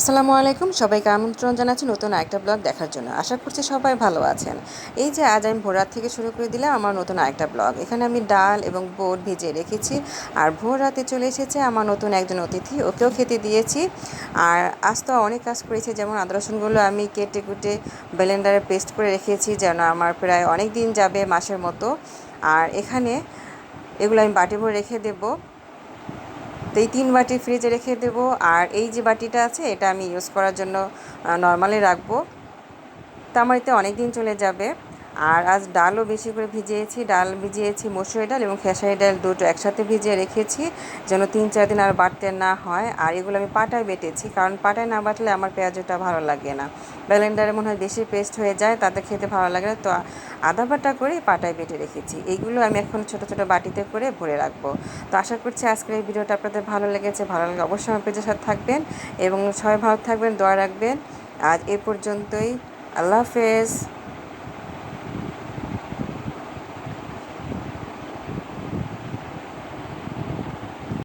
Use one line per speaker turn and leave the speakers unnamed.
আসসালামু আলাইকুম, সবাইকে আমন্ত্রণ জানাচ্ছি নতুন আরেকটা ব্লগ দেখার জন্য। আশা করছি সবাই ভালো আছেন। এই যে আজ আমি ভোর রাত থেকে শুরু করে দিলাম আমার নতুন আরেকটা ব্লগ। এখানে আমি ডাল এবং বুট ভিজিয়ে রেখেছি, আর ভোর রাতে চলে এসেছে আমার নতুন একজন অতিথি, ওকেও খেতে দিয়েছি। আর আজ তো অনেক কাজ করেছি, যেমন আদা রসুনগুলো আমি কেটে কুটে ব্লেন্ডারে পেস্ট করে রেখেছি, যেন আমার প্রায় অনেক দিন যাবে, মাসের মতো। আর এখানে এগুলো আমি বাটি ভরে রেখে দেবো। তো এই 3 বাটি ফ্রিজে রেখে দেবো। আর এই যে বাটিটা আছে এটা আমি ইউজ করার জন্য নর্মালি রাখবো, তো আমার এতে অনেক দিন চলে যাবে। আর আজ ডালও বেশি করে ভিজিয়েছি, ডাল ভিজিয়েছি মসুরি ডাল এবং খেসারি ডাল দুটো একসাথে ভিজিয়ে রেখেছি, যেন 3-4 দিন আর বাটতে না হয়। আর এগুলো আমি পাটায় বেটেছি, কারণ পাটায় না বাটলে আমার পেঁয়াজটা ভালো লাগে না, ব্লেন্ডারে মনে হয় বেশি পেস্ট হয়ে যায়, তাতে খেতে ভালো লাগে না। তো আদা বাটা করে পাটায় বেটে রেখেছি। এইগুলো আমি এখন ছোটো ছোটো বাটিতে করে ভরে রাখবো। তো আশা করছি আজকের এই ভিডিওটা আপনাদের ভালো লেগেছে। ভালো লাগলে অবশ্যই আমার পেজের সাথে থাকবেন এবং সবাই ভালো থাকবেন, দোয়া রাখবেন। আজ এ পর্যন্তই। আল্লাহ হাফেজ।